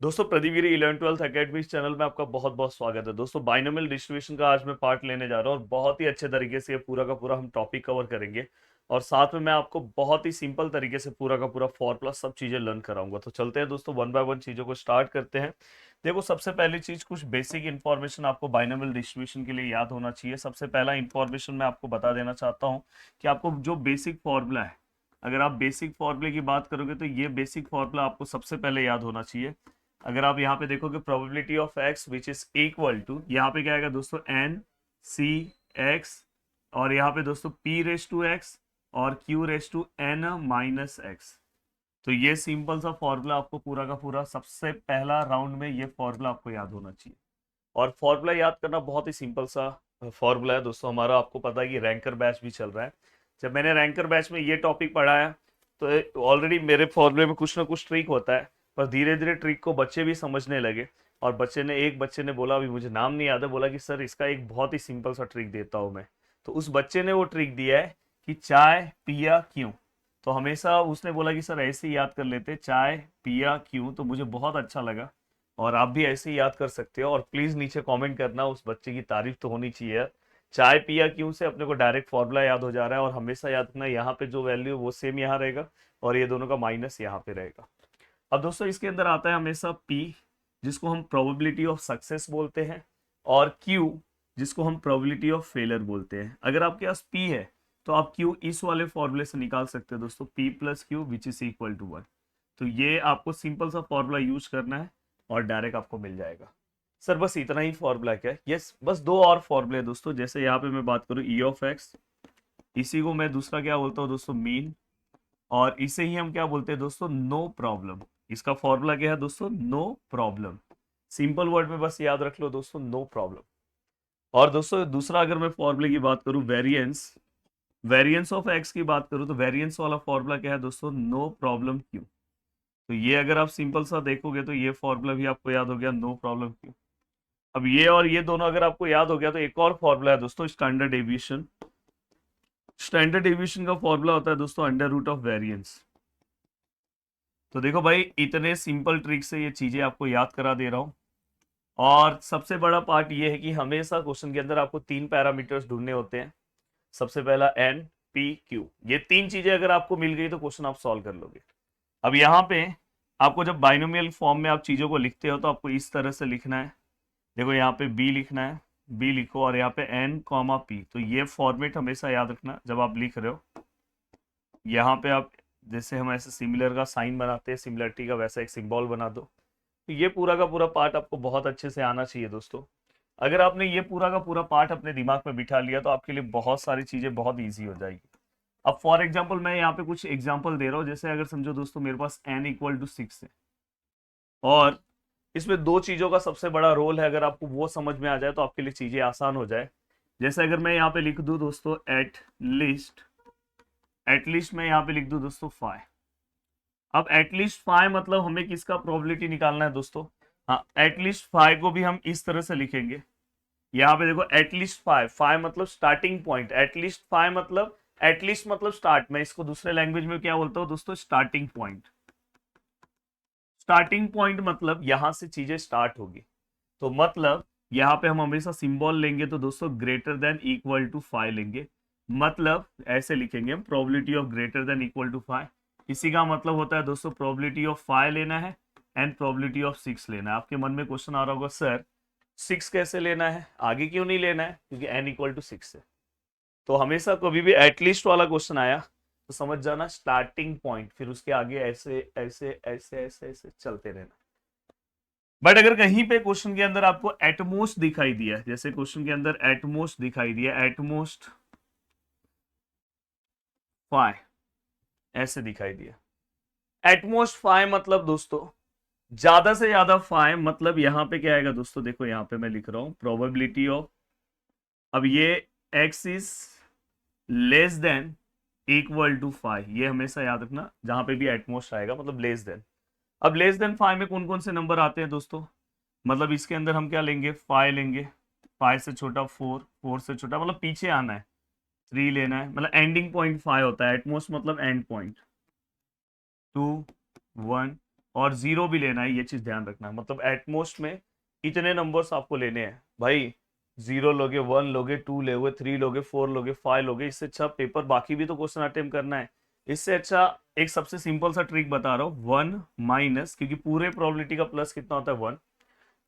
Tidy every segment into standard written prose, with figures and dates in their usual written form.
दोस्तों प्रदीप गिरी 11-12 academy channel में आपका बहुत बहुत स्वागत है। दोस्तों बाइनोमियल डिस्ट्रीब्यूशन का आज मैं पार्ट लेने जा रहा हूँ और बहुत ही अच्छे तरीके से ये पूरा का पूरा हम टॉपिक कवर करेंगे और साथ में मैं आपको बहुत ही सिंपल तरीके से पूरा का पूरा फॉर्मूला सब चीजें लर्न कराऊंगा। तो चलते हैं दोस्तों, वन बाय वन चीजों को स्टार्ट करते हैं। देखो, सबसे पहली चीज, कुछ बेसिक इंफॉर्मेशन आपको बाइनोमियल डिस्ट्रीब्यूशन के लिए याद होना चाहिए। सबसे पहला इंफॉर्मेशन मैं आपको बता देना चाहता हूँ कि आपको जो बेसिक फॉर्मूला है, अगर आप बेसिक फॉर्मूले की बात करोगे तो ये बेसिक फॉर्मूला आपको सबसे पहले याद होना चाहिए। अगर आप यहाँ पे देखोगे probability of X which is equal to, यहाँ पे क्या आएगा दोस्तों, एन सी एक्स, और यहाँ पे दोस्तों पी रेस टू एक्स और Q raise to N minus X. तो ये सिंपल सा फॉर्मूला आपको पूरा का पूरा सबसे पहला राउंड में ये फॉर्मूला आपको याद होना चाहिए। और फॉर्मूला याद करना बहुत ही सिंपल सा फॉर्मूला है दोस्तों। हमारा आपको पता है कि रैंकर बैच भी चल रहा है। जब मैंने रैंकर बैच में ये टॉपिक पढ़ाया तो ऑलरेडी मेरे फॉर्मूले में कुछ ना कुछ ट्रिक होता है, पर धीरे धीरे ट्रिक को बच्चे भी समझने लगे। और एक बच्चे ने बोला, अभी मुझे नाम नहीं याद है, बोला कि सर इसका एक बहुत ही सिंपल सा ट्रिक देता हूँ मैं। तो उस बच्चे ने वो ट्रिक दिया है कि चाय पिया क्यों। तो हमेशा उसने बोला कि सर ऐसे ही याद कर लेते, चाय पिया क्यों। तो मुझे बहुत अच्छा लगा और आप भी ऐसे ही याद कर सकते हो। और प्लीज नीचे कमेंट करना, उस बच्चे की तारीफ तो होनी चाहिए। चाय पिया क्यों से अपने को डायरेक्ट फॉर्मूला याद हो जा रहा है। और हमेशा याद रखना, यहाँ पे जो वैल्यू वो सेम यहाँ रहेगा और ये दोनों का माइनस यहाँ पे रहेगा। अब दोस्तों इसके अंदर आता है हमेशा P, जिसको हम प्रोबेबिलिटी ऑफ सक्सेस बोलते हैं, और Q, जिसको हम प्रोबेबिलिटी ऑफ फेलियर बोलते हैं। अगर आपके पास P है तो आप Q इस वाले फॉर्मूले से निकाल सकते हैं दोस्तों, P plus Q which is equal to 1। तो ये आपको सिंपल सा फॉर्मूला यूज करना है और डायरेक्ट आपको मिल जाएगा। सर बस इतना ही फॉर्मूला क्या है? यस, बस दो और फॉर्मूले दोस्तों। जैसे यहाँ पे मैं बात करूँ ई ऑफ एक्स, इसी को मैं दूसरा क्या बोलता हूँ दोस्तों, मीन। और इसे ही हम क्या बोलते हैं दोस्तों, नो प्रॉब्लम। इसका फॉर्मूला क्या है दोस्तों, नो प्रॉब्लम। सिंपल वर्ड में बस याद रख लो दोस्तों, नो प्रॉब्लम। और दोस्तों दूसरा अगर मैं फॉर्मूले की बात करूं, वेरिएंस, वेरिएंस ऑफ एक्स की बात करूं, तो वेरिएंस वाला फॉर्मूला क्या है दोस्तों, नो प्रॉब्लम क्यू। तो ये अगर आप सिंपल सा देखोगे तो ये फॉर्मूला भी आपको याद हो गया, नो प्रॉब्लम क्यू। अब ये और ये दोनों अगर आपको याद हो गया तो एक और फॉर्मूला है दोस्तों, स्टैंडर्ड डेविएशन। स्टैंडर्ड डेविएशन का फॉर्मूला होता है दोस्तों अंडर रूट ऑफ वेरिएंस। तो देखो भाई, इतने सिंपल ट्रिक से ये चीजें आपको याद करा दे रहा हूं। और सबसे बड़ा पार्ट ये है कि हमेशा क्वेश्चन के अंदर आपको तीन पैरामीटर्स ढूंढने होते हैं। सबसे पहला एन, पी, क्यू। ये तीन चीजें अगर आपको मिल गई तो क्वेश्चन आप सॉल्व कर लोगे। अब यहाँ पे आपको जब बाइनोमियल फॉर्म में आप चीजों को लिखते हो तो आपको इस तरह से लिखना है। देखो यहाँ पे बी लिखना है, बी लिखो, और यहाँ पे एन कॉमा पी। तो ये फॉर्मेट हमेशा याद रखना जब आप लिख रहे हो। यहाँ पे आप, जैसे हम ऐसे सिमिलर का साइन बनाते हैं, सिमिलरिटी का, वैसा एक सिंबल बना दो। तो ये पूरा का पूरा पार्ट आपको बहुत अच्छे से आना चाहिए दोस्तों। अगर आपने ये पूरा का पूरा पार्ट अपने दिमाग में बिठा लिया तो आपके लिए बहुत सारी चीजें बहुत ईजी हो जाएगी। अब फॉर एग्जाम्पल मैं यहाँ पे कुछ एग्जाम्पल दे रहा हूँ। जैसे अगर समझो दोस्तों मेरे पास n इक्वल टू 6 है, और इसमें दो चीजों का सबसे बड़ा रोल है। अगर आपको वो समझ में आ जाए तो आपके लिए चीजें आसान हो जाए। जैसे अगर मैं यहाँ पे लिख दूं दोस्तों लीस्ट, एट लीस्ट मैं यहाँ पे लिख दूं दोस्तों 5। अब एटलीस्ट 5 मतलब हमें किसका प्रोबेबिलिटी निकालना है दोस्तों, हाँ, एटलीस्ट 5 को भी हम इस तरह से लिखेंगे। यहाँ पे देखो एटलीस्ट 5, 5 मतलब स्टार्टिंग पॉइंट, एटलीस्ट मतलब स्टार्ट। मैं इसको दूसरे लैंग्वेज में क्या बोलता हूँ दोस्तों, स्टार्टिंग पॉइंट। स्टार्टिंग पॉइंट मतलब यहां से चीजें स्टार्ट होगी। तो मतलब यहाँ पे हम हमेशा सिंबल लेंगे तो दोस्तों ग्रेटर देन इक्वल टू 5 लेंगे। मतलब ऐसे लिखेंगे हम, probability of greater than equal to 5। इसी का मतलब होता है दोस्तों प्रोबेबिलिटी ऑफ 5 लेना है एंड प्रोबेबिलिटी ऑफ 6 लेना है। आपके मन में क्वेश्चन आ रहा होगा, सर 6 कैसे लेना है, आगे क्यों नहीं लेना है, क्योंकि n इक्वल टू 6 है। तो हमेशा कभी भी एटलीस्ट वाला क्वेश्चन आया तो समझ जाना स्टार्टिंग पॉइंट, फिर उसके आगे ऐसे ऐसे ऐसे ऐसे ऐसे चलते रहना। बट अगर कहीं पे क्वेश्चन के अंदर आपको एटमोस्ट दिखाई दिया, जैसे क्वेश्चन के अंदर एटमोस्ट दिखाई दिया, एटमोस्ट 5 ऐसे दिखाई दिया, एटमोस्ट 5 मतलब दोस्तों ज्यादा से ज्यादा 5, मतलब यहां पे क्या आएगा दोस्तों, देखो यहां पे मैं लिख रहा हूं प्रोबेबिलिटी ऑफ, अब ये x is less than equal to 5, ये हमेशा याद रखना जहां पे भी एटमोस्ट आएगा मतलब लेस देन। अब लेस देन 5 में कौन कौन से नंबर आते हैं दोस्तों, मतलब इसके अंदर हम क्या लेंगे, 5 लेंगे, 5 से छोटा 4, 4 से छोटा मतलब पीछे आना है, 3 लेना है, मतलब एंडिंग पॉइंट 5 होता है। एटमोस्ट मतलब एंड पॉइंट, 2, 1, और 0 भी लेना है, ये चीज ध्यान रखना है। मतलब एटमोस्ट में इतने नंबर्स आपको लेने हैं भाई, 0 लोगे, 1 लोगे, 2 लोगे, 3 लोगे, 4 लोगे, 5 लोगे। इससे अच्छा पेपर बाकी भी तो क्वेश्चन अटेम्प्ट करना है। इससे अच्छा एक सबसे सिंपल सा ट्रिक बता रहा हूँ, 1 माइनस, क्योंकि पूरे प्रोबेबिलिटी का प्लस कितना होता है 1।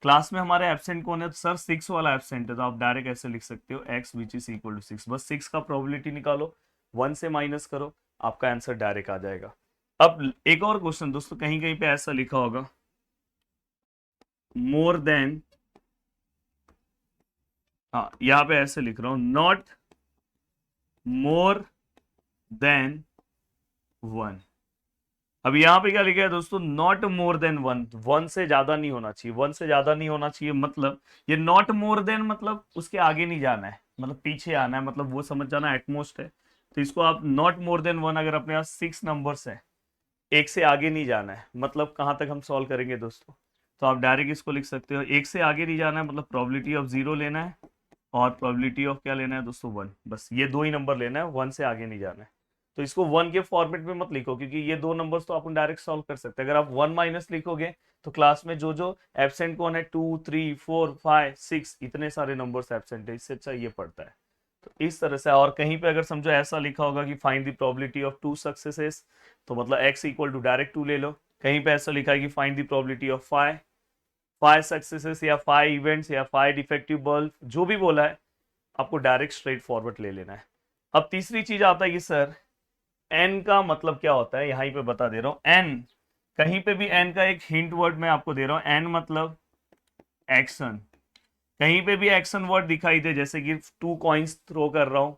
क्लास में हमारे एब्सेंट कौन है, तो सर 6 वाला एब्सेंट है, तो आप डायरेक्ट ऐसे लिख सकते हो x which is equal to 6। बस 6 का प्रोबेबिलिटी निकालो, 1 से माइनस करो, आपका आंसर डायरेक्ट आ जाएगा। अब एक और क्वेश्चन दोस्तों, कहीं कहीं पे ऐसा लिखा होगा मोर देन, हाँ यहाँ पे ऐसे लिख रहा हूं, नॉट मोर देन 1। अब यहाँ पे क्या लिखा है दोस्तों, नॉट मोर देन 1, 1 से ज्यादा नहीं होना चाहिए, 1 से ज्यादा नहीं होना चाहिए। मतलब ये नॉट मोर देन मतलब उसके आगे नहीं जाना है, मतलब पीछे आना है, मतलब वो समझ जाना एटमोस्ट है। तो इसको आप नॉट मोर देन 1, अगर अपने पास 6 नंबर्स है, एक से आगे नहीं जाना है, मतलब कहां तक हम सॉल्व करेंगे दोस्तों, तो आप डायरेक्ट इसको लिख सकते हो, एक से आगे नहीं जाना है, मतलब प्रोबेबिलिटी ऑफ 0 लेना है और प्रोबेबिलिटी ऑफ क्या लेना है दोस्तों 1। बस ये दो ही नंबर लेना है, 1 से आगे नहीं जाना है। तो इसको 1 के फॉर्मेट में मत लिखो, क्योंकि ये दो नंबर्स तो अपन डायरेक्ट सॉल्व कर सकते हैं। अगर आप 1 माइनस लिखोगे तो क्लास में जो जो एब्सेंट कौन है, 2 3 4 5 6, इतने सारे नंबर्स एब्सेंट है, इससे अच्छा ये पड़ता है। तो इस तरह से, और कहीं पे अगर समझो ऐसा लिखा होगा कि find the probability of 2 successes, तो मतलब x इक्वल टू डायरेक्ट 2 ले लो। कहीं पे ऐसा लिखा है कि find the probability of 5 successes या 5 इवेंट्स या 5 डिफेक्टिव बल्ब, जो भी बोला है आपको डायरेक्ट स्ट्रेट फॉरवर्ड ले लेना है। अब तीसरी चीज आता है कि सर एन का मतलब क्या होता है, यहीं पे बता दे रहा हूं। एन, कहीं पे भी एन का एक हिंट वर्ड मैं आपको दे रहा हूं, एन मतलब एक्शन। कहीं पे भी एक्शन वर्ड दिखाई दे, जैसे कि 2 कॉइन्स थ्रो कर रहा हूं,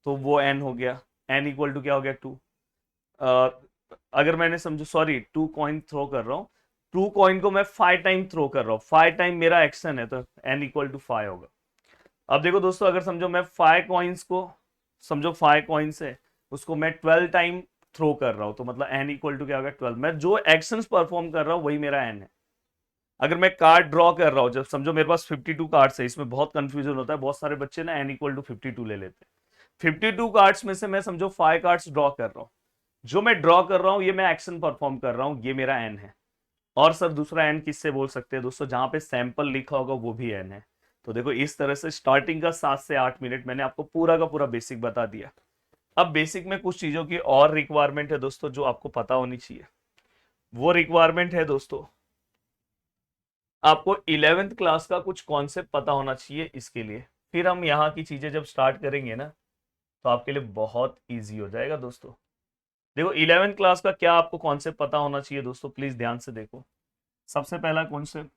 तो वो एन हो गया, एन इक्वल टू क्या हो गया 2। अगर मैंने समझो, सॉरी 2 कॉइन थ्रो कर रहा हूं, 2 कॉइन को मैं 5 टाइम थ्रो कर रहा हूं, 5 टाइम मेरा एक्शन है, तो एन इक्वल टू 5 होगा। अब देखो दोस्तों, अगर समझो मैं 5 कॉइन्स को, समझो 5 कॉइन्स है, उसको मैं 12 टाइम थ्रो कर रहा हूं, तो मतलब एन इक्वल टू क्या होगा 12। मैं जो एक्शंस परफॉर्म कर रहा हूं वही मेरा एन है। अगर मैं कार्ड ड्रॉ कर रहा हूं, जब समझो मेरे पास 52 कार्ड्स है, इसमें बहुत कंफ्यूजन होता है, बहुत सारे बच्चे ना एन इक्वल टू 52 ले लेते हैं। 52 कार्ड्स में से मैं समझो 5 कार्ड्स ड्रॉ कर रहा हूं, जो मैं ड्रॉ कर रहा हूं ये मैं एक्शन परफॉर्म कर रहा हूं, ये मेरा एन है। और सर दूसरा एन किससे बोल सकते हैं दोस्तों, जहां पे सैंपल लिखा होगा वो भी एन है। तो देखो इस तरह से स्टार्टिंग का 7 से 8 मिनट मैंने आपको पूरा का पूरा बेसिक बता दिया। अब बेसिक में कुछ चीजों की और रिक्वायरमेंट है दोस्तों, जो आपको पता होनी चाहिए। वो रिक्वायरमेंट है दोस्तों, आपको 11th क्लास का कुछ कॉन्सेप्ट पता होना चाहिए इसके लिए। फिर हम यहाँ की चीजें जब स्टार्ट करेंगे ना, तो आपके लिए बहुत ईजी हो जाएगा दोस्तों। देखो 11th क्लास का क्या आपको कॉन्सेप्ट पता होना चाहिए दोस्तों, प्लीज ध्यान से देखो। सबसे पहला कॉन्सेप्ट,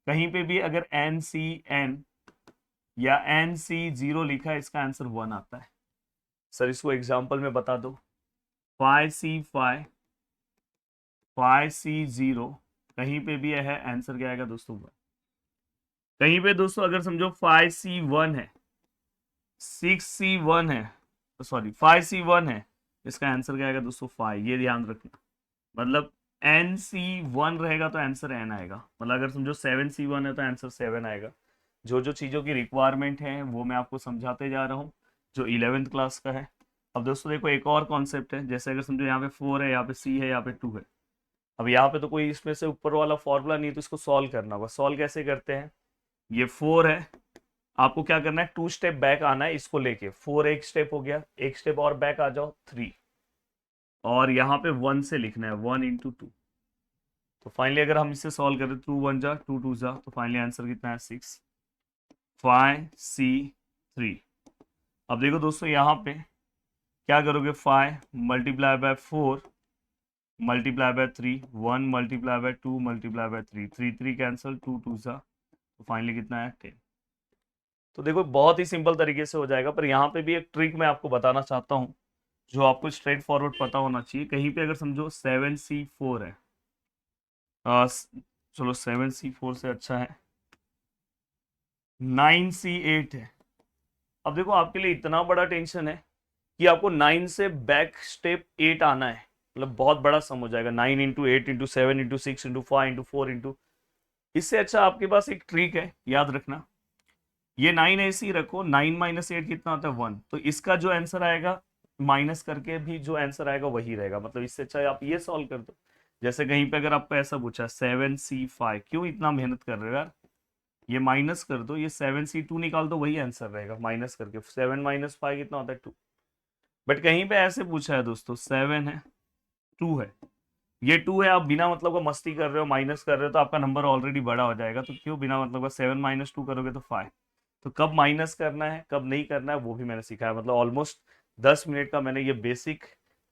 कहीं पे भी अगर एन सी एन या एन सी 0 लिखा है, इसका आंसर 1 आता है। सर इसको एग्जाम्पल में बता दो, 5C5 5C0, कहीं पे भी है, आंसर क्या आएगा दोस्तों 1। कहीं पे दोस्तों अगर समझो 5C1 है, 6C1 है, सॉरी 5C1 है, इसका आंसर क्या आएगा दोस्तों 5। ये ध्यान रखना, मतलब NC1 रहेगा तो आंसर N आएगा, मतलब अगर समझो 7C1 है तो आंसर 7 आएगा। जो जो चीज़ों की रिक्वायरमेंट है वो मैं आपको समझाते जा रहा हूँ, जो 11th क्लास का है। अब दोस्तों देखो एक और कॉन्सेप्ट है, जैसे अगर समझो यहाँ पे 4 है, यहाँ पे C है, यहाँ पे 2 है। अब यहाँ पे तो कोई इसमें से ऊपर वाला फॉर्मूला नहीं है, तो इसको सॉल्व करना होगा। सॉल्व कैसे करते हैं, ये 4 है, आपको क्या करना है, 2 स्टेप बैक आना है इसको लेके। 4 एक स्टेप हो गया, एक स्टेप और बैक आ जाओ 3, और यहाँ पे 1 से लिखना है, 1 इंटू 2। तो फाइनली अगर हम इसे सॉल्व करें, 2 1 जा 2 2 जा, तो फाइनली आंसर कितना है 6 5C3। अब देखो दोस्तों यहाँ पे क्या करोगे, 5 multiply by 4 multiply by 3, 1 multiply by 2 multiply by 3, 3 3 cancel, 2 2 जा, तो फाइनली कितना है 10। तो देखो बहुत ही सिंपल तरीके से हो जाएगा, पर यहाँ पे भी एक ट्रिक मैं आपको बताना चाहता हूँ, जो आपको स्ट्रेट फॉरवर्ड पता होना चाहिए। कहीं पे अगर समझो 7C4 है, चलो 7C4 से अच्छा है 9C8 है। अब देखो आपके लिए इतना बड़ा टेंशन है कि आपको 9 से बैक स्टेप 8 आना है, मतलब बहुत बड़ा सम हो जाएगा, 9 into 8 into 7 into 6 into 5 into 4 into. इससे अच्छा आपके पास एक ट्रिक है, याद रखना, ये 9 ऐसे ही रखो, 9 माइनस 8 कितना होता है 1, तो इसका जो आंसर आएगा माइनस करके भी जो आंसर आएगा वही रहेगा। मतलब इससे अच्छा आप ये सॉल्व कर दो, जैसे कहीं पे अगर आपको ऐसा पूछा 7C5, क्यों इतना मेहनत कर रहे हो यार, ये माइनस कर दो, ये 7C2 निकाल दो, वही आंसर रहेगा माइनस करके। 7 - 5 कितना होता है 2। बट कहीं पे ऐसे पूछा है दोस्तों 7 है 2 है, ये 2 है, आप बिना मतलब का मस्ती कर रहे हो, माइनस कर रहे हो तो आपका नंबर ऑलरेडी बड़ा हो जाएगा, तो क्यों बिना मतलब का 7 - 2 करोगे तो 5। तो कब माइनस करना है कब नहीं करना है वो भी मैंने सिखाया, मतलब ऑलमोस्ट 10 मिनट का मैंने ये बेसिक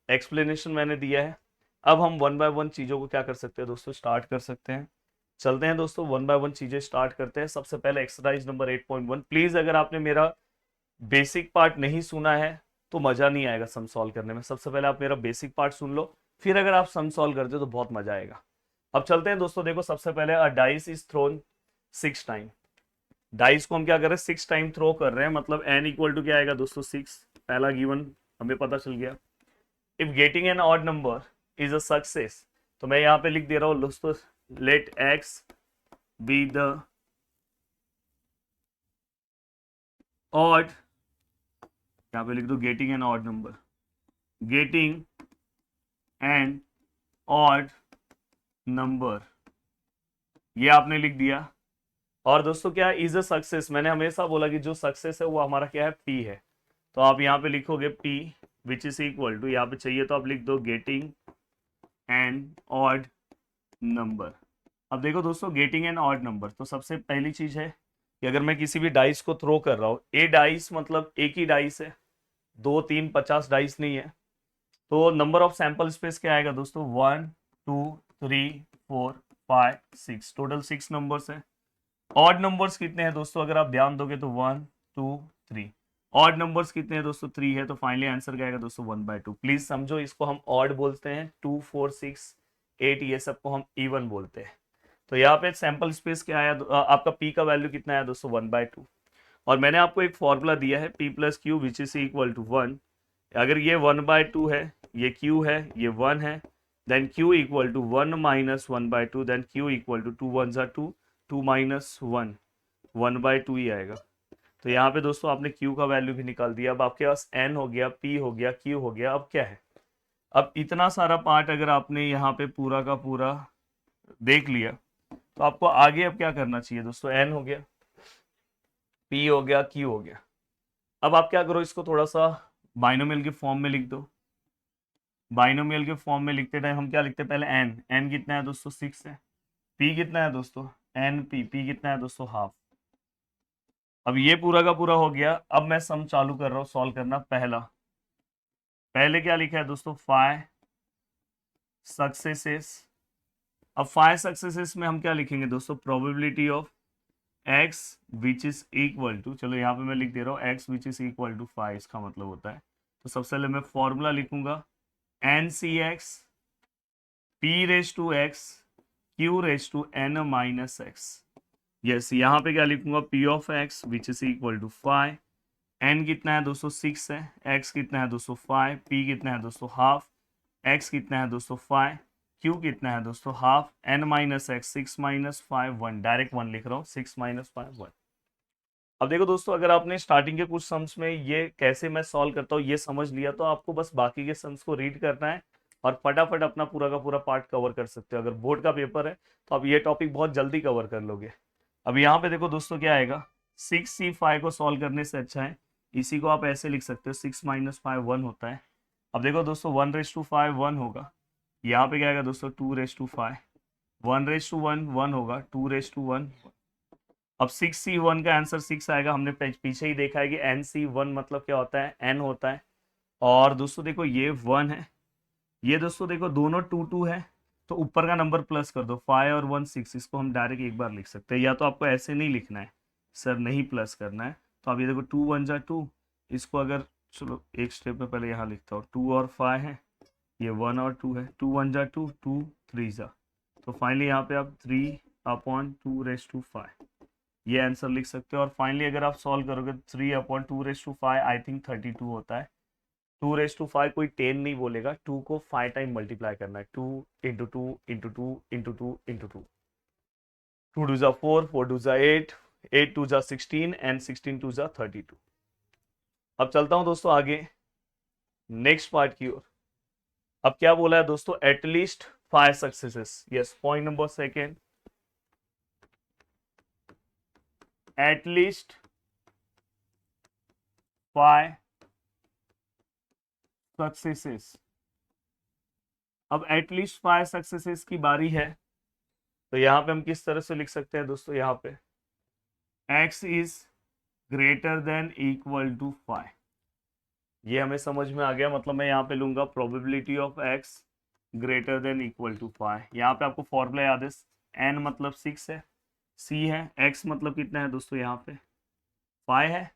एक्सप्लेनेशन मैंने दिया है। अब हम वन बाय वन चीज़ों को क्या कर सकते हैं दोस्तों, स्टार्ट कर सकते हैं। चलते हैं दोस्तों, वन बाय वन चीज़ें स्टार्ट करते हैं। सबसे पहले एक्सरसाइज नंबर 8.1। प्लीज़ अगर आपने मेरा बेसिक पार्ट नहीं सुना है तो मज़ा नहीं आएगा सम सॉल्व करने में। सबसे पहले आप मेरा बेसिक पार्ट सुन लो, फिर अगर आप सम सॉल्व करते हो तो बहुत मज़ा आएगा। अब चलते हैं दोस्तों, देखो सबसे पहले अ dice is throne 6 time. Dice को हम क्या कर रहे हैं 6 टाइम थ्रो कर रहे हैं, मतलब एन इक्वल टू क्या आएगा दोस्तों 6। पहला गिवन हमें पता चल गया। If getting an odd number is a success, तो मैं यहाँ पे लिख दे रहा हूँ दोस्तों, let X be the odd, यहाँ पे लिख दो getting an odd number, getting an odd number, ये आपने लिख दिया। और दोस्तों क्या इज अ सक्सेस, मैंने हमेशा बोला कि जो सक्सेस है वो हमारा क्या है पी है, तो आप यहाँ पे लिखोगे P which is equal to, यहाँ पे चाहिए तो आप लिख दो गेटिंग एन ऑड नंबर। अब देखो दोस्तों गेटिंग एन ऑड नंबर, तो सबसे पहली चीज है कि अगर मैं किसी भी डाइस को थ्रो कर रहा हूँ, ए डाइस मतलब एक ही डाइस है, 2 3 50 डाइस नहीं है, तो नंबर ऑफ सैंपल स्पेस क्या आएगा दोस्तों 1 2 3 4 5 6, टोटल 6 नंबर्स है। ऑड नंबर्स कितने हैं दोस्तों, अगर आप ध्यान दोगे तो 1 2 3। ऑड नंबर्स कितने हैं दोस्तों 3 है, तो फाइनली आंसर क्या आएगा दोस्तों 1/2। प्लीज समझो, इसको हम ऑड बोलते हैं, 2 4 6 8 ये सबको हम इवन बोलते हैं। तो यहाँ पे सैंपल स्पेस क्या आया, आपका पी का वैल्यू कितना आया दोस्तों 1/2। और मैंने आपको एक फॉर्मूला दिया है P plus Q which is equal to 1। अगर ये 1/2 है, ये q है, ये 1 है, then q equal to 1 minus 1/2, then q equal to 2 1 2, 2 minus 1 1/2 ही आएगा। तो यहाँ पे दोस्तों आपने q का वैल्यू भी निकाल दिया। अब आपके पास n हो गया, p हो गया, q हो गया। अब क्या है, अब इतना सारा पार्ट अगर आपने यहाँ पे पूरा का पूरा देख लिया, तो आपको आगे अब क्या करना चाहिए दोस्तों, n हो गया, p हो गया, q हो गया। अब आप क्या करो, इसको थोड़ा सा बाइनोमियल के फॉर्म में लिख दो। बाइनोमियल के फॉर्म में लिखते टाइम हम क्या लिखते हैं, पहले n, n कितना है दोस्तों 6 है, p कितना है दोस्तों n p, p कितना है दोस्तों हाफ। अब ये पूरा का पूरा हो गया। अब मैं सम चालू कर रहा हूँ सॉल्व करना। पहले क्या लिखा है दोस्तों 5 सक्सेसेस। अब 5 सक्सेसेस में हम क्या लिखेंगे दोस्तों, probability of x which is equal to, चलो यहाँ पे मैं लिख दे रहा हूँ x which is equal to 5, इसका मतलब होता है, तो सबसे पहले मैं फॉर्मूला लिखूंगा NCX p raise to x q raise to n minus x। Yes, यहाँ पे क्या लिखूंगा p of x which is equal to 5, n कितना है दोस्तों 6 है, x कितना है दोस्तों 5, p कितना है दोस्तों हाफ, x कितना है दोस्तों 5, q कितना है दोस्तों half, n minus x 6 minus 5 1, direct 1 लिख रहा हूँ, 6 माइनस 5 1। अब देखो दोस्तों, अगर आपने स्टार्टिंग के कुछ सम्स में ये कैसे मैं सॉल्व करता हूँ ये समझ लिया, तो आपको बस बाकी के सम्स को रीड करना है और फटाफट अपना पूरा का पूरा पार्ट कवर कर सकते हो। अगर बोर्ड का पेपर है तो आप ये टॉपिक बहुत जल्दी कवर कर लोगे। अब यहाँ पे देखो दोस्तों क्या आएगा, 6C5 को सॉल्व करने से अच्छा है इसी को आप ऐसे लिख सकते हो, 6 माइनस 5 1 होता है। अब देखो दोस्तों 1/5 1 होगा, यहाँ पे क्या आएगा दोस्तों 2/5, 1/1 1 होगा, 2/1। अब 6C1 का आंसर 6 आएगा। हमने पीछे ही देखा है कि NC1 मतलब क्या होता है, n होता है। और दोस्तों देखो ये 1 है, ये दोस्तों देखो दोनों 2 2 है, तो ऊपर का नंबर प्लस कर दो, 5 और 1 6, इसको हम डायरेक्ट एक बार लिख सकते हैं, या तो आपको ऐसे नहीं लिखना है सर, नहीं प्लस करना है, तो आप ये देखो 2 1 2, इसको अगर चलो एक स्टेप में पहले यहाँ लिखता हूँ, 2 और 5 है, ये 1 और 2 है, 2 1 2 2 3 जा, तो फाइनली यहाँ पे आप 3/2/5 ये आंसर लिख सकते हो। और फाइनली अगर आप सॉल्व करोगे 3/2/5 आई थिंक 32 होता है। 2/5 कोई 10 नहीं बोलेगा, 2 को 5 टाइम मल्टीप्लाई करना है, 2 इंटू 2 इंटू 2 इंटू 2 इंटू 2, 2 2 जा 4 4 2 जा 8 8 2 जा 16 एंड 16 2 जा 32। अब चलता हूं दोस्तों आगे नेक्स्ट पार्ट की ओर। अब क्या बोला है दोस्तों, at least 5 successes. Yes, point number second, at least 5 successes. अब एटलीस्ट 5 सक्सेसेस की बारी है, तो यहाँ पे हम किस तरह से लिख सकते हैं दोस्तों, यहाँ पे x is greater than equal to 5, ये हमें समझ में आ गया। मतलब मैं यहाँ पे लूंगा probability of x greater than equal to 5। यहाँ पे आपको फॉर्मूला याद है, n मतलब 6 है, c है, x मतलब कितना है दोस्तों, यहाँ पे 5 है।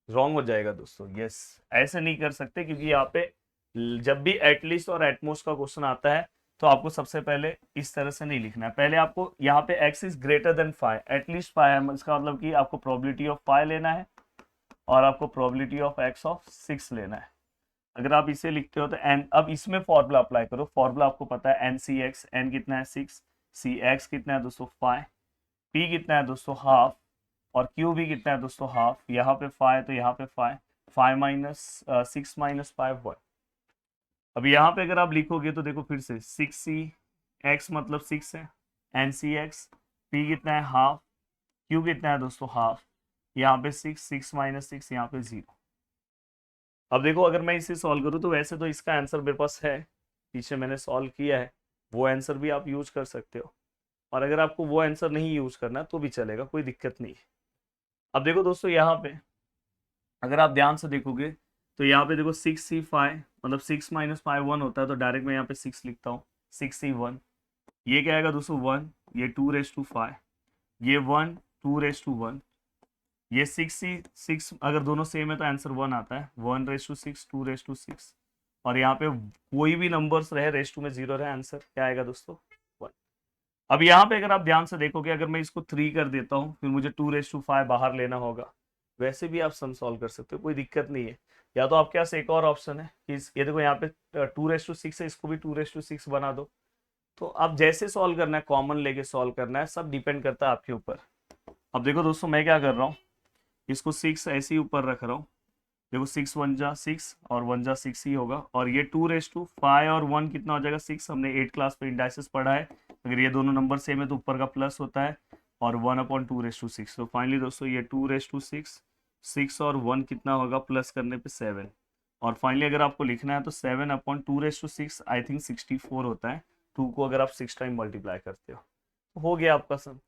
रॉन्ग हो जाएगा दोस्तों, यस, ऐसे नहीं कर सकते, क्योंकि यहाँ पे जब भी एटलीस्ट और एटमोस्ट का क्वेश्चन आता है तो आपको सबसे पहले इस तरह से नहीं लिखना है। पहले आपको यहाँ पे x is greater then 5, at least 5 है, इसका मतलब कि आपको प्रोबेबिलिटी ऑफ 5 लेना है और आपको प्रोबेबिलिटी ऑफ x ऑफ 6 लेना है। अगर आप इसे लिखते हो तो n, अब इसमें फॉर्मूला अप्लाई करो। फॉर्मूला आपको पता है n c x, n कितना है 6, c x कितना है दोस्तों 5, p कितना है दोस्तों हाफ, और q भी कितना है दोस्तों हाफ। यहाँ पे 5 तो यहाँ पे 5, 5 माइनस 6 माइनस 5 1। अब यहाँ पे अगर आप लिखोगे तो देखो फिर से 6c x मतलब 6 है, n c x, p कितना है हाफ, q कितना है दोस्तों हाफ, यहाँ पे 6 माइनस 6 यहाँ पे 0। अब देखो अगर मैं इसे सॉल्व करूँ तो वैसे तो इसका आंसर मेरे पास है, पीछे मैंने सॉल्व किया है, वो आंसर भी आप यूज कर सकते हो, और अगर आपको वो आंसर नहीं यूज करना तो भी चलेगा, कोई दिक्कत नहीं है। अब देखो दोस्तों यहाँ पे अगर आप ध्यान से देखोगे तो यहाँ पे देखो 6c5 मतलब 6 माइनस 5 1 होता है, तो डायरेक्ट मैं यहाँ पे 6 लिखता हूँ, 6c1, ये क्या आएगा दोस्तों 1, ये 2^5, ये 1 2^1, ये 6 अगर दोनों सेम है तो आंसर 1 आता है, 1^6 2^6, और यहाँ पे कोई भी नंबर्स रहे रेस टू में 0 रहे, आंसर क्या आएगा दोस्तों 1। अब यहाँ पे अगर आप ध्यान से देखोगे, अगर मैं इसको 3 कर देता हूँ फिर मुझे 2^5 बाहर लेना होगा, वैसे भी आप सम सॉल्व कर सकते हो, कोई दिक्कत नहीं है। या तो आपके पास एक और ऑप्शन है कि ये देखो यहाँ पे 2^6 है, इसको भी 2^6 बना दो। तो आप जैसे सॉल्व करना है, कॉमन लेके सॉल्व करना है, सब डिपेंड करता है आपके ऊपर। अब देखो दोस्तों मैं क्या कर रहा हूँ, इसको 6 ऐसे ही ऊपर रख रहा हूँ, देखो 6 1 जा 6 और 1 जा 6 ही होगा, और ये 2^5 और 1 कितना हो जाएगा 6, हमने 8 क्लास पे इंडाइसिस पढ़ा है, अगर ये दोनों नंबर सेम है तो ऊपर का प्लस होता है, और 1/2^6। तो फाइनली दोस्तों ये 2^6, 6 और 1 कितना होगा प्लस करने पे 7, और फाइनली अगर आपको लिखना है तो 7/2^6 आई थिंक 64 होता है, 2 को अगर आप 6 टाइम मल्टीप्लाई करते हो गया आपका सम।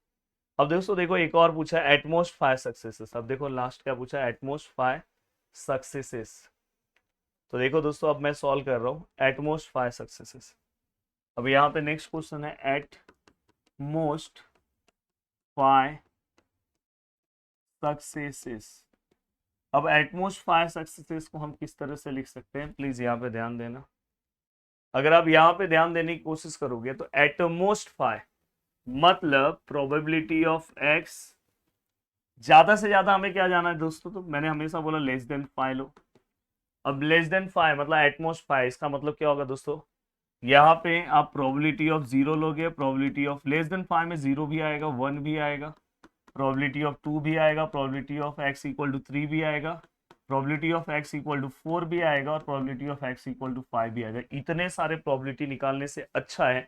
अब दोस्तों देखो एक और पूछा है एटमोस्ट 5 सक्सेसेस। अब देखो लास्ट क्या पूछा है, एटमोस्ट 5 सक्सेसेस। तो देखो दोस्तों अब मैं सॉल्व कर रहा हूँ एटमोस्ट 5 सक्सेसेस। अब यहाँ पे नेक्स्ट क्वेश्चन है एट मोस्ट 5 सक्सेसेस। अब एटमोस्ट 5 सक्सेसेस को हम किस तरह से लिख सकते हैं, प्लीज यहाँ पे ध्यान देना। अगर आप यहाँ पे ध्यान देने की कोशिश करोगे तो एटमोस्ट 5 मतलब प्रोबेबिलिटी ऑफ x, ज्यादा से ज्यादा हमें क्या जाना है दोस्तों, तो मैंने हमेशा बोला लेस देन 5 लो। अब लेस देन 5 मतलब एटमोस्ट 5, इसका मतलब क्या होगा दोस्तों, यहाँ पे आप प्रोबेबिलिटी ऑफ 0 लोगे, प्रोबेबिलिटी ऑफ लेस देन 5 में 0 भी आएगा 1 भी आएगा, प्रोबेबिलिटी ऑफ 2 भी आएगा, probability of x equal to 3 भी आएगा, probability of x equal to 4 भी आएगा, और probability of x equal to 5 भी आएगा। इतने सारे प्रोबेबिलिटी निकालने से अच्छा है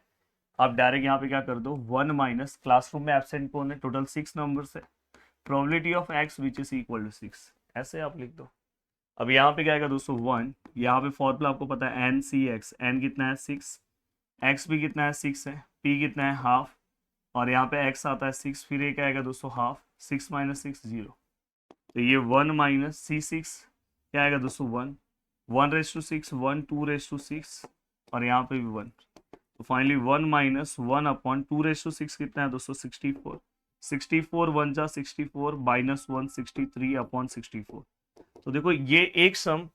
आप डायरेक्ट यहाँ पे क्या कर दो 1 माइनस, क्लासरूम में एब्सेंट कौन है, टोटल 6 नंबर्स है, probability of x which is equal to 6, ऐसे आप लिख दो। अब यहाँ पे क्या आएगा दोस्तों 1, यहाँ पे फॉर्मूला आपको पता है एन सी एक्स, एन कितना है 6, एक्स भी कितना है 6 है, पी कितना है हाफ, और यहाँ पे x आता है 6, फिर ये क्या आएगा दोस्तों हाफ, 6 माइनस 6 0, तो ये 1 माइनस C6 क्या आएगा दोस्तों 1, 1^6 1 2^6, और यहाँ पे भी 1, तो फाइनली 1 माइनस 1/2^6 कितना है दोस्तों 64, 64 1 जा 64 माइनस 1 63/64। तो देखो ये एक सम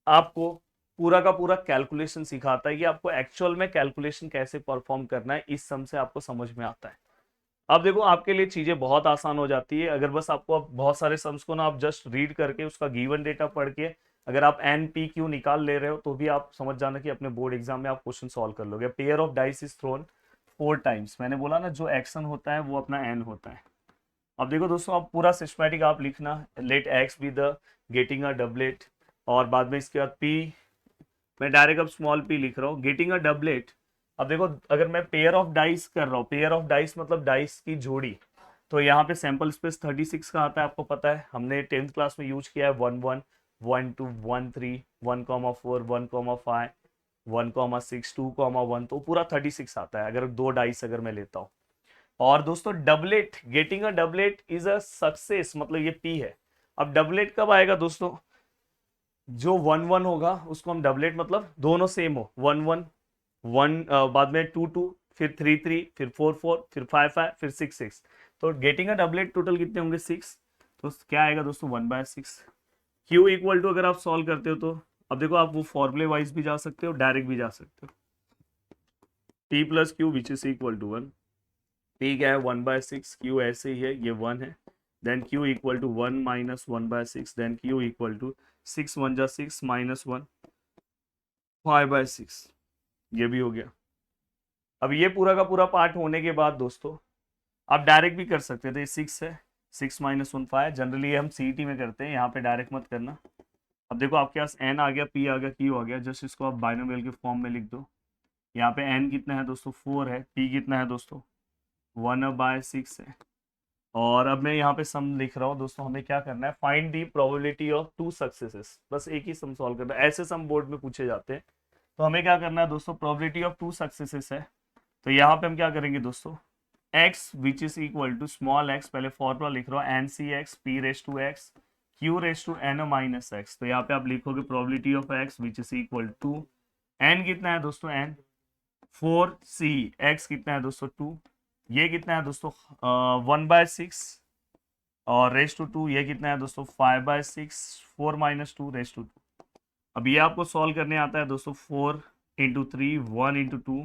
आपको पूरा का पूरा कैलकुलेशन सिखाता है कि आपको एक्चुअल में कैलकुलेशन कैसे परफॉर्म करना है, इस सम से आपको समझ में आता है। अब देखो आपके लिए चीजें बहुत आसान हो जाती है, अगर बस आपको अब बहुत सारे सम्स को ना आप जस्ट रीड करके उसका गिवन डेटा पढ़ के अगर आप एन पी क्यू निकाल ले रहे हो तो भी आप समझ जाना कि अपने बोर्ड एग्जाम में आप क्वेश्चन सॉल्व कर लोगे। Pair of dice is throne 4 times, मैंने बोला ना जो एक्शन होता है वो अपना एन होता है। अब देखो दोस्तों आप पूरा सिस्टमैटिक आप लिखना, let X be the getting a doublet, और बाद में इसके बाद पी, मैं डायरेक्ट अब स्मॉल पी लिख रहा हूँ, गेटिंग अ डबलेट अब देखो अगर मैं पेयर ऑफ डाइस कर रहा हूँ, पेयर ऑफ डाइस मतलब डाइस की जोड़ी, तो यहाँ पे सैंपल स्पेस 36 का आता है, आपको पता है हमने 10th क्लास में यूज किया है 1 1 1 2 1 3 1,4 1,5 1,6 2,1, तो पूरा 36 आता है अगर दो डाइस अगर मैं लेता हूँ। और दोस्तों doublet, getting a doublet is a success, मतलब ये पी है। अब डबलेट कब आएगा दोस्तों, जो 1 1 होगा उसको हम डबलेट मतलब दोनों सेम हो, 1 1 1 बाद में 2 2 फिर 3 3 फिर 4 4 फिर 5 5 फिर 6 6, तो गेटिंग अ डबलेट टोटल कितने होंगे 6, तो क्या आएगा दोस्तों 1/6। क्यू इक्वल टू अगर आप सॉल्व करते हो तो अब देखो आप वो फॉर्मूले वाइज भी जा सकते हो, डायरेक्ट भी जा सकते हो, P plus Q which is equal to 1, P क्या है 1/6, क्यू ऐसे ही है ये 1 है, then Q equal to 1 minus 1/6, then Q equal to 6 1 जा 6 माइनस 1 5/6, ये भी हो गया। अब ये पूरा का पूरा पार्ट होने के बाद दोस्तों आप डायरेक्ट भी कर सकते थे, 6 है 6 माइनस 1 5, जनरली हम सीईटी में करते हैं, यहाँ पे डायरेक्ट मत करना। अब देखो आपके पास एन आ गया, पी आ गया, क्यू आ गया, जस्ट इसको आप बाइनोमियल के फॉर्म में लिख दो। यहाँ पे एन कितना है दोस्तों 4 है, पी कितना है दोस्तों 1/6 है, और अब मैं यहाँ पे सम लिख रहा हूँ दोस्तों, हमें क्या करना है, find the probability of 2 successes, बस एक ही सम सॉल्व करना है, ऐसे सम बोर्ड में पूछे जाते हैं। तो हमें क्या करना है दोस्तों, प्रोबेबिलिटी ऑफ 2 सक्सेसेस है, तो यहाँ पे हम क्या करेंगे दोस्तों, x which is equal to small x, पहले फॉर्मूला लिख रहा हूँ, N C X P raise to X Q raise to N minus X, तो यहाँ पे आप लिखोगे probability of x which is equal to n कितना है दोस्तों n 4 c, x कितना है दोस्तों 2, ये कितना है दोस्तों 1/6, और रेस टू 2 ये कितना है दोस्तों 5/6, 4 माइनस 2 रेस टू 2। अब ये आपको सॉल्व करने आता है दोस्तों, 4 इंटू 3 1 इंटू 2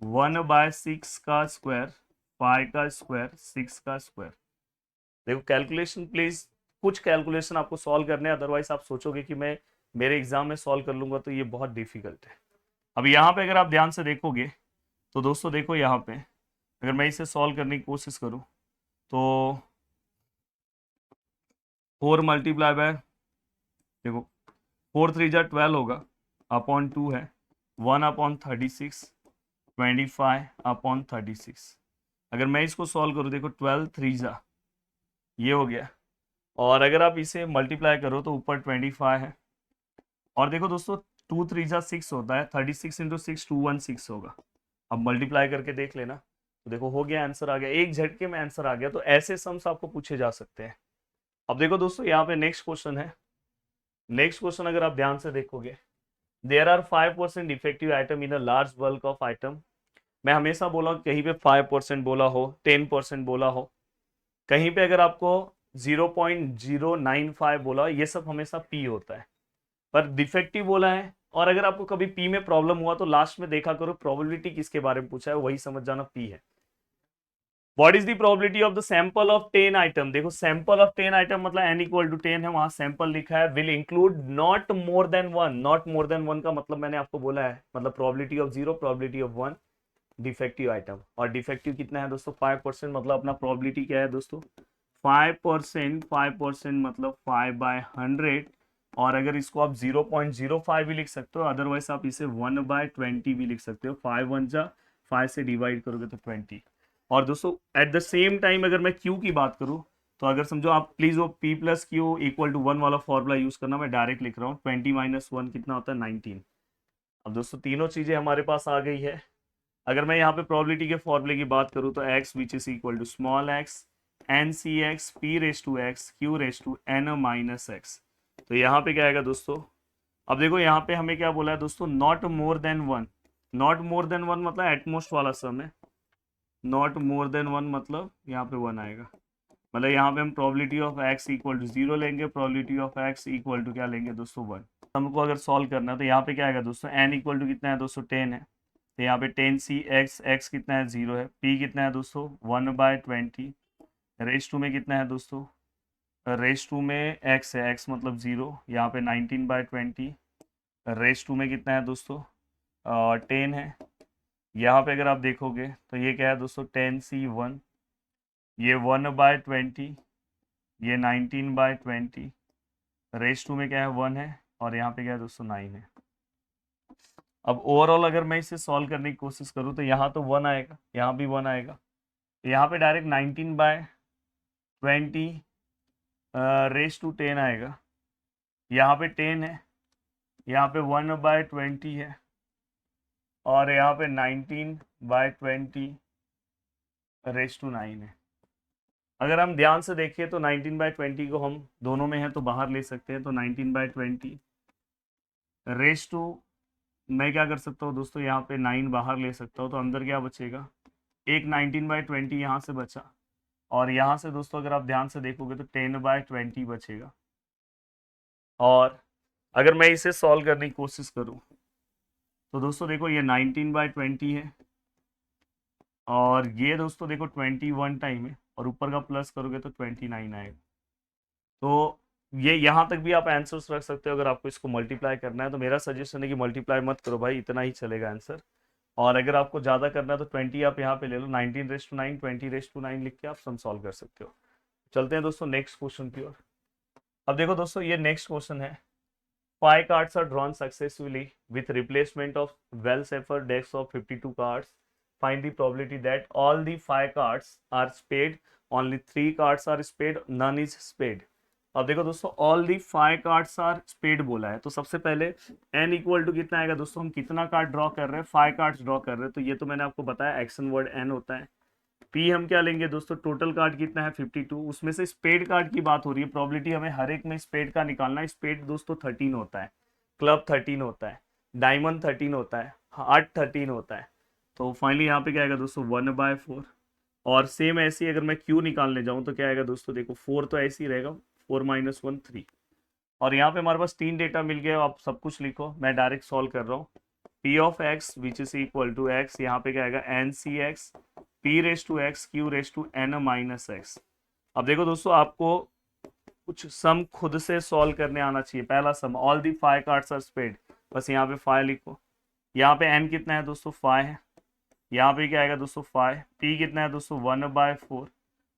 1/6 का स्क्वायर 5 का स्क्वायर 6 का स्क्वायर। देखो कैलकुलेशन प्लीज, कुछ कैलकुलेशन आपको सॉल्व करने हैं, अदरवाइज आप सोचोगे कि मैं मेरे एग्जाम में सॉल्व कर लूंगा, तो ये बहुत डिफिकल्ट है। अब यहाँ पे अगर आप ध्यान से देखोगे तो दोस्तों देखो यहाँ पे अगर मैं इसे सॉल्व करने की कोशिश करूँ तो 4 मल्टीप्लाई बाय, देखो 4 3 जा 12 होगा, अपॉन 2 है 1/36 25/36। अगर मैं इसको सॉल्व करूँ, देखो 12 3 जा ये हो गया, और अगर आप इसे मल्टीप्लाई करो तो ऊपर 25 है, और देखो दोस्तों 2 3 जा 6 होता है, 36 इंटू 6 216 होगा। अब मल्टीप्लाई करके देख लेना, तो देखो हो गया, आंसर आ गया, एक झटके में आंसर आ गया। तो ऐसे सम्स आपको पूछे जा सकते हैं। अब देखो दोस्तों यहाँ पे नेक्स्ट क्वेश्चन है, नेक्स्ट क्वेश्चन अगर आप ध्यान से देखोगे, there are 5% defective item in a large bulk of item. मैं हमेशा बोला कहीं पे 5% बोला हो, 10% बोला हो, कहीं पे अगर आपको 0.095 बोला, ये सब हमेशा पी होता है, पर डिफेक्टिव बोला है। और अगर आपको कभी पी में प्रॉब्लम हुआ तो लास्ट में देखा करो प्रोबेबिलिटी किसके बारे में पूछा है, वही समझ जाना पी है। What is the probability of the sample of 10 item, देखो सैंपल ऑफ 10 आइटम मतलब n इक्वल टू 10 है, वहां सैंपल लिखा है, will include not more than 1, not more than 1 का मतलब मैंने आपको बोला है, मतलब probability of 0 probability of 1 defective item. और डिफेक्टिव कितना है दोस्तों 5%, मतलब अपना प्रोबेबिलिटी क्या है दोस्तों 5%, 5% मतलब 5/100। और अगर इसको आप 0.05 भी लिख सकते हो, अदरवाइज आप इसे 1/20 भी लिख सकते हो, 5 1 जा 5 से डिवाइड करोगे तो 20। और दोस्तों एट द सेम टाइम अगर मैं क्यू की बात करूं, तो अगर समझो आप प्लीज वो P plus Q equal to 1 वाला फॉर्मूला यूज करना, मैं डायरेक्ट लिख रहा हूँ, 20 माइनस 1 कितना होता है 19। अब दोस्तों तीनों चीजें हमारे पास आ गई है। अगर मैं यहाँ पे प्रोबेबिलिटी के फॉर्मूले की बात करूँ तो x which is equal to small X N C X P raise to X Q raise to N minus X, तो यहाँ पे क्या आएगा दोस्तों। अब देखो यहाँ पे हमें क्या बोला है दोस्तों, not more than 1, not more than 1 मतलब एटमोस्ट वाला सम है, नॉट मोर देन 1 मतलब यहाँ पे 1 आएगा, मतलब यहाँ पे हम probability of x equal to 0 लेंगे, probability of x equal to क्या लेंगे दोस्तों 1। हमको अगर सॉल्व करना है तो यहाँ पे क्या आएगा दोस्तों, n इक्वल टू कितना है दोस्तों 10 है, तो यहाँ पे 10c x कितना है 0 है, p कितना है दोस्तों 1/20, रेस टू में कितना है दोस्तों, रेस टू में x है, x मतलब 0, यहाँ पे 19/20, रेस टू में कितना है दोस्तों 10 है, यहाँ पे अगर आप देखोगे तो ये क्या है दोस्तों 10c1, ये 1/20, ये 19/20, रेस टू में क्या है 1 है, और यहाँ पे क्या है दोस्तों 9 है। अब ओवरऑल अगर मैं इसे सॉल्व करने की कोशिश करूँ तो यहाँ तो 1 आएगा, यहाँ भी 1 आएगा, यहाँ पे डायरेक्ट 19/20 रेस टू 10 आएगा, यहाँ पे 10 है, यहाँ पे 1/20 है, और यहाँ पे 19/20 रेस टू 9 है। अगर हम ध्यान से देखिए तो 19/20 को हम दोनों में है तो बाहर ले सकते हैं, तो 19/20 रेस टू, मैं क्या कर सकता हूँ दोस्तों, यहाँ पे 9 बाहर ले सकता हूँ, तो अंदर क्या बचेगा, एक 19/20 यहाँ से बचा, और यहाँ से दोस्तों अगर आप ध्यान से देखोगे तो 10/20 बचेगा। और अगर मैं इसे सॉल्व करने की कोशिश करूँ तो दोस्तों देखो ये 19/20 है, और ये दोस्तों देखो 21 टाइम है, और ऊपर का प्लस करोगे तो 29 आएगा। तो ये यहाँ तक भी आप आंसर्स रख सकते हो। अगर आपको इसको मल्टीप्लाई करना है तो मेरा सजेशन है कि मल्टीप्लाई मत करो भाई, इतना ही चलेगा आंसर। और अगर आपको ज़्यादा करना है तो 20 आप यहाँ पे ले लो, 19/9 20/9 लिख के आप सम सॉल्व कर सकते हो। चलते हैं दोस्तों नेक्स्ट क्वेश्चन की ओर। अब देखो दोस्तों ये नेक्स्ट क्वेश्चन है, 5 cards are drawn successfully with replacement of well-safer decks of 52 cards. Find the probability that all the 5 cards are spade, only 3 cards are spade, none is spade. अब देखो दोस्तों all the 5 cards are spade बोला है, तो सबसे पहले n equal to कितना आएगा दोस्तों, हम कितना कार्ड ड्रॉ कर रहे हैं, 5 कार्ड्स ड्रॉ कर रहे हैं, तो ये तो मैंने आपको बताया एक्शन वर्ड n होता है। पी हम क्या लेंगे दोस्तों, टोटल कार्ड कितना है 52, उसमें से स्पेड कार्ड की बात हो रही है, प्रोबेबिलिटी हमें हर एक में स्पेड का निकालना है। स्पेड दोस्तों 13 होता है, क्लब 13 होता है, डायमंड 13 होता है, हार्ट 13 होता है। तो फाइनली यहाँ पे क्या आएगा दोस्तों 1/4। और सेम ऐसे ही अगर मैं क्यू निकालने जाऊँ तो क्या आएगा दोस्तों, देखो 4 तो ऐसे ही रहेगा, 4 - 1 3। और यहाँ पे हमारे पास 3 डेटा मिल गया, आप सब कुछ लिखो, मैं डायरेक्ट सॉल्व कर रहा हूँ। P of X which is equal to X, यहाँ पे क्या आएगा N C X P raise to X Q raise to N minus X. अब देखो दोस्तों आपको कुछ सम खुद से सॉल्व करने आना चाहिए। पहला sum, all the 5 cards are spade, बस यहाँ पे 5 लिखो। यहाँ पे एन कितना है दोस्तों 5 है, यहाँ पे क्या आएगा दोस्तों 5, पी कितना है दोस्तों 1/4,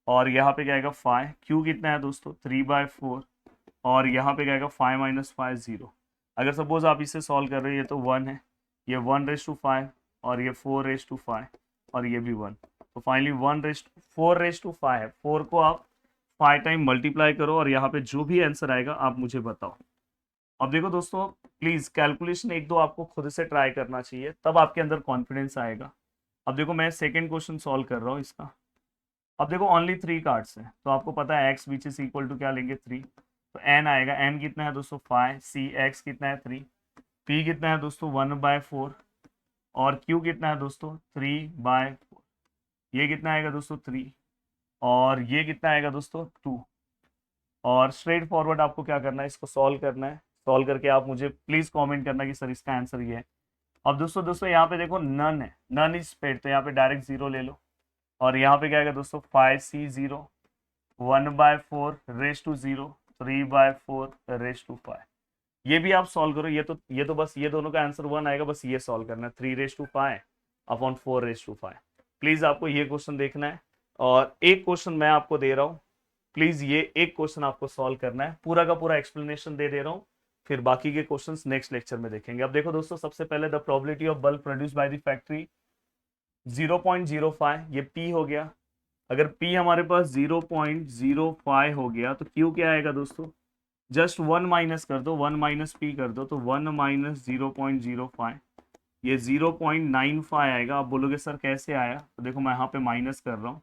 और यहाँ पे क्या आएगा 5, क्यू कितना है दोस्तों 3/4, और यहाँ पे क्या आएगा 5 - 5 0। अगर सपोज आप इसे सॉल्व कर रहे हो, ये तो 1 है, ये 1/5, और ये 4/5, और ये भी 1, तो फाइनली 4/5 है। 4 को आप 5 टाइम मल्टीप्लाई करो, और यहाँ पे जो भी आंसर आएगा आप मुझे बताओ। अब देखो दोस्तों प्लीज कैलकुलेशन एक दो आपको खुद से ट्राई करना चाहिए, तब आपके अंदर कॉन्फिडेंस आएगा। अब देखो मैं सेकंड क्वेश्चन सॉल्व कर रहा हूँ इसका। अब देखो ओनली 3 कार्ड्स है, तो आपको पता है X which is equal to क्या लेंगे 3, तो एन आएगा, एन कितना है दोस्तों 5, सी एक्स कितना है 3, पी कितना है दोस्तों 1/4, और क्यू कितना है दोस्तों 3/4, ये कितना आएगा दोस्तों 3, और ये कितना आएगा दोस्तों 2। और स्ट्रेट फॉरवर्ड आपको क्या करना है, इसको सॉल्व करना है। सॉल्व करके आप मुझे प्लीज कमेंट करना कि सर इसका आंसर ये है। अब दोस्तों दोस्तों यहाँ पे देखो नन है, नन इज स्पेड, तो यहाँ पे डायरेक्ट 0 ले लो। और यहाँ पे क्या आएगा दोस्तों 5C0 1/4 raise to 0 3/4 raise to 5। ये भी आप सॉल्व करो, ये तो बस ये दोनों का आंसर 1 आएगा, बस ये सॉल्व करना है 3/5 अपॉन 4/5। प्लीज आपको ये क्वेश्चन देखना है, और एक क्वेश्चन मैं आपको दे रहा हूँ, प्लीज ये एक क्वेश्चन आपको सॉल्व करना है। पूरा का पूरा एक्सप्लेनेशन दे रहा हूँ, फिर बाकी के क्वेश्चंस नेक्स्ट लेक्चर में देखेंगे। अब देखो दोस्तों सबसे पहले the probability of bulb produce by the factory 0.05, ये पी हो गया। अगर पी हमारे पास 0.05 हो गया तो क्यू क्या आएगा दोस्तों, जस्ट 1 माइनस कर दो, 1 माइनस पी कर दो, तो 1 - 0.05, ये 0.95 आएगा। आप बोलोगे सर कैसे आया, तो देखो मैं यहाँ पे माइनस कर रहा हूँ,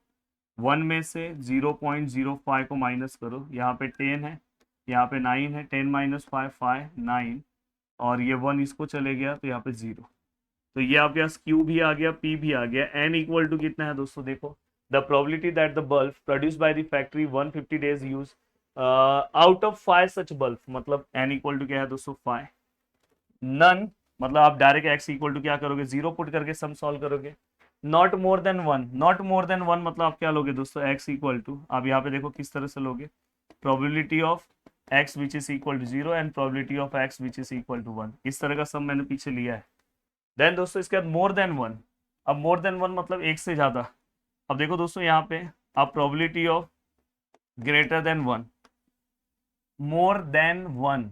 1 में से 0.05 को माइनस करो, यहाँ पे 10 है, यहाँ पे 9 है, 10 - 5 5 9, और ये 1 इसको चले गया तो यहाँ पे 0। तो ये आपके पास Q भी आ गया, P भी आ गया। N इक्वल टू कितना है दोस्तों, देखो the probability that the bulb produce by the factory 150 days use out of 5 such bulb, मतलब N इक्वल टू क्या है दोस्तों 5। नन मतलब आप डायरेक्ट x इक्वल टू क्या करोगे, 0 पुट करके सम सॉल्व करोगे। Not more than 1, not more than 1 मतलब आप क्या लोगे दोस्तों, x इक्वल टू, आप यहाँ पे देखो किस तरह से लोगे, probability of x which is equal to 0 and probability of x which is equal to 1, इस तरह का सम मैंने पीछे लिया है। देन दोस्तों इसके बाद मोर देन 1, अब मोर देन 1 मतलब एक से ज्यादा। अब देखो दोस्तों यहाँ पे आप probability of greater then 1, more than 1,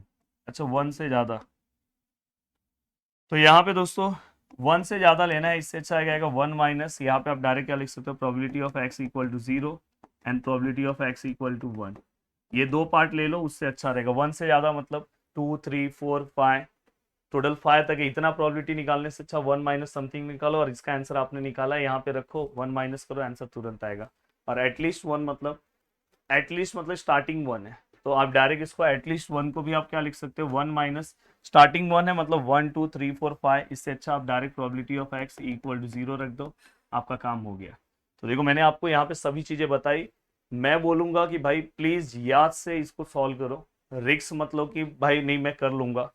अच्छा 1 से ज्यादा, तो यहाँ पे दोस्तों 1 से ज्यादा लेना है, इससे अच्छा क्या आएगा 1 माइनस, यहाँ पे आप डायरेक्ट क्या लिख सकते हो, probability of x equal to 0 and probability of x equal to 1। ये दो पार्ट ले लो, उससे अच्छा रहेगा। 1 से ज्यादा मतलब 2 3 4 5, टोटल 5 तक है। इतना प्रोबेबिलिटी निकालने से अच्छा 1 माइनस समथिंग निकालो, और इसका आंसर आपने निकाला है, यहाँ पे रखो, 1 माइनस करो, आंसर तुरंत आएगा। और एटलीस्ट 1 मतलब, एटलीस्ट मतलब स्टार्टिंग 1 है, तो आप डायरेक्ट इसको एटलीस्ट 1 को भी आप क्या लिख सकते हो, 1 माइनस स्टार्टिंग 1 है मतलब 1 2 3 4 5। इससे अच्छा आप direct probability of x equal to 0 रख दो, आपका काम हो गया। तो देखो मैंने आपको यहाँ पे सभी चीजें बताई। मैं बोलूंगा कि भाई प्लीज याद से इसको सॉल्व करो, रिक्स मतलब कि भाई नहीं मैं कर लूंगा।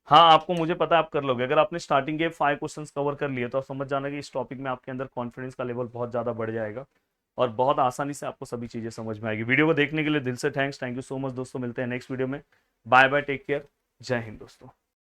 हाँ आपको, मुझे पता है आप कर लोगे। अगर आपने स्टार्टिंग के 5 क्वेश्चंस कवर कर लिए तो आप समझ जाना कि इस टॉपिक में आपके अंदर कॉन्फिडेंस का लेवल बहुत ज़्यादा बढ़ जाएगा, और बहुत आसानी से आपको सभी चीज़ें समझ में आएगी। वीडियो को देखने के लिए दिल से thanks, thank you so much दोस्तों। मिलते हैं नेक्स्ट वीडियो में। बाय बाय, टेक केयर, जय हिंद दोस्तों।